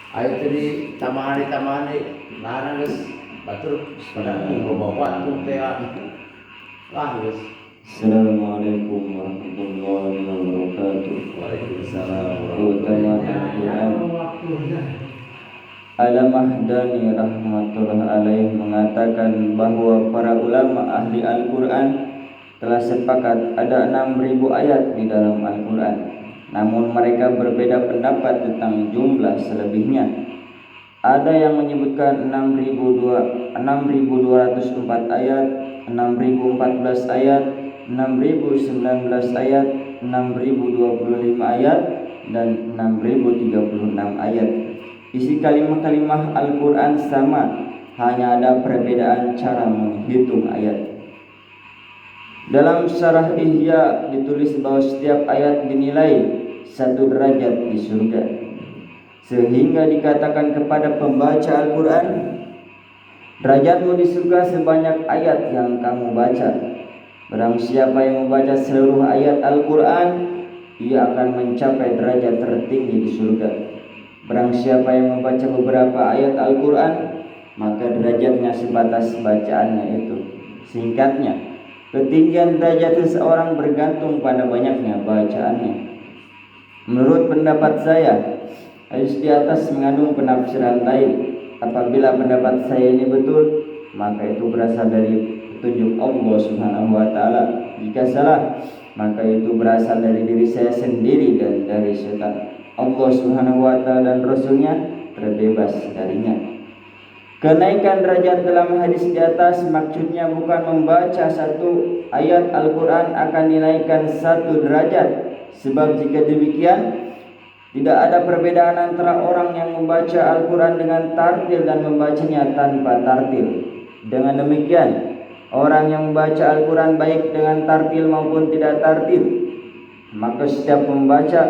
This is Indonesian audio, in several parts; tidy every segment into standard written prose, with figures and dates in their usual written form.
Ayo tadi tamani larang geus batur sebenarnya bawa tuh teh lah geus. Assalamualaikum warahmatullahi wabarakatuh. Waalaikumsalam warahmatullahi wabarakatuh. Al-Mahdani rahmatullah alaih mengatakan bahwa para ulama ahli Al-Quran telah sepakat ada 6.000 ayat di dalam Al-Quran. Namun mereka berbeda pendapat tentang jumlah selebihnya. Ada yang menyebutkan 6.204 ayat, 6.014 ayat, 6.019 ayat, 6.025 ayat, dan 6.036 ayat. Isi kalimah-kalimah Al-Quran sama, hanya ada perbedaan cara menghitung ayat. Dalam syarah Ihya ditulis bahwa setiap ayat dinilai 1 derajat di surga, sehingga dikatakan kepada pembaca Al-Quran, derajatmu di surga sebanyak ayat yang kamu baca. Barang siapa yang membaca seluruh ayat Al-Quran, ia akan mencapai derajat tertinggi di surga. Barang siapa yang membaca beberapa ayat Al-Quran, maka derajatnya sebatas bacaannya itu. Singkatnya, ketinggian derajat seseorang bergantung pada banyaknya bacaannya. Menurut pendapat saya, hadis di atas mengandung penafsiran lain. Apabila pendapat saya ini betul, maka itu berasal dari petunjuk Allah Subhanahu wa taala. Jika salah, maka itu berasal dari diri saya sendiri dan dari setan. Allah Subhanahu wa taala dan Rasulnya terbebas darinya. Kenaikan derajat dalam hadis di atas maksudnya bukan membaca 1 ayat Al-Quran akan dinaikkan 1 derajat. Sebab jika demikian, tidak ada perbedaan antara orang yang membaca Al-Quran dengan tartil dan membacanya tanpa tartil. Dengan demikian, orang yang membaca Al-Quran baik dengan tartil maupun tidak tartil, maka setiap membaca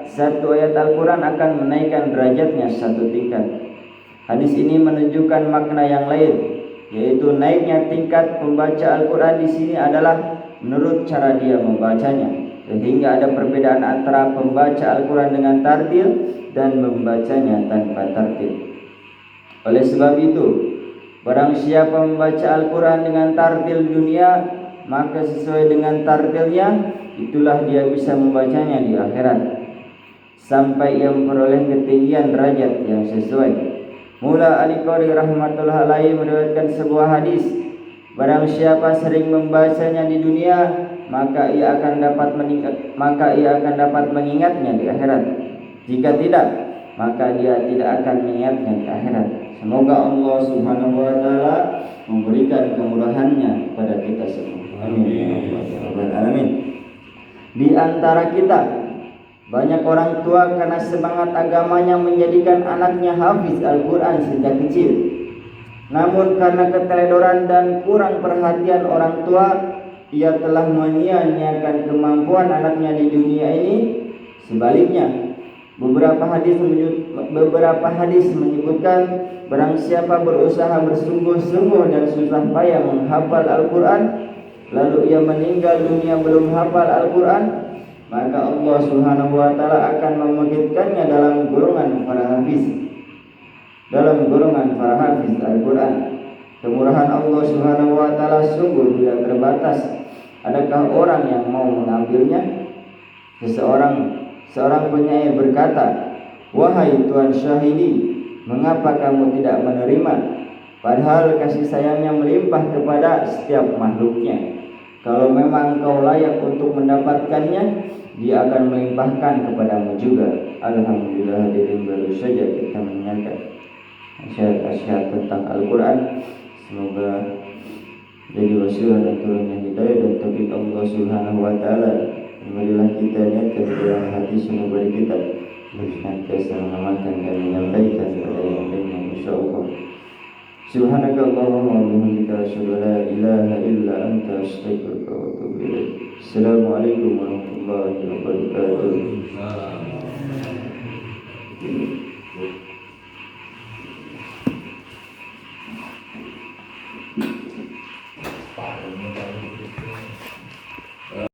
1 ayat Al-Quran akan menaikkan derajatnya 1 tingkat. Hadis ini menunjukkan makna yang lain, yaitu naiknya tingkat pembaca Al-Quran di sini adalah menurut cara dia membacanya, sehingga ada perbedaan antara pembaca Al-Quran dengan tartil dan membacanya tanpa tartil. Oleh sebab itu, barang siapa membaca Al-Quran dengan tartil dunia, maka sesuai dengan tartilnya, itulah dia bisa membacanya di akhirat, sampai ia memperoleh ketinggian derajat yang sesuai. Mula Al-Qari rahmatullah alaihi meriwayatkan sebuah hadis, barang siapa sering membacanya di dunia, maka ia akan dapat mengingatnya di akhirat. Jika tidak, maka dia tidak akan mengingatnya di akhirat. Semoga Allah Subhanahu wa taala memberikan kemurahannya kepada kita semua. Amin. Di antara kita banyak orang tua karena semangat agamanya menjadikan anaknya hafiz Al-Quran sejak kecil. Namun karena keteledoran dan kurang perhatian orang tua, ia telah menyia-nyiakan kemampuan anaknya di dunia ini. Sebaliknya, beberapa hadis menyebutkan barang siapa berusaha bersungguh-sungguh dan susah payah menghafal Al-Quran, lalu ia meninggal dunia belum hafal Al-Quran, maka Allah Subhanahu wa taala akan membangkitkannya dalam golongan para hafiz Al-Quran. Kemurahan Allah Subhanahu wa taala sungguh tidak terbatas. Adakah orang yang mau mengambilnya? Seorang penyair berkata, "Wahai Tuhan Syahidi, mengapa kamu tidak menerima? Padahal kasih sayangnya melimpah kepada setiap makhluknya. Kalau memang kau layak untuk mendapatkannya, dia akan melimpahkan kepadamu juga." Alhamdulillah, hadirin baru saja kita mendengarkan asyhad tentang Al-Quran. Semoga jadi wasilah dan turunnya hidayah dan taufik Allah Subhanahu wa taala. Marilah kita niatkan dalam hati semua bagi kita senantiasa mengamalkan dan menyampaikan kepada yang lainnya, insyaallah. Subhanakallahumma wa bihamdika asyhadu an la ilaha illa anta astaghfiruka wa atubu ilaik. Assalamualaikum warahmatullahi wabarakatuh.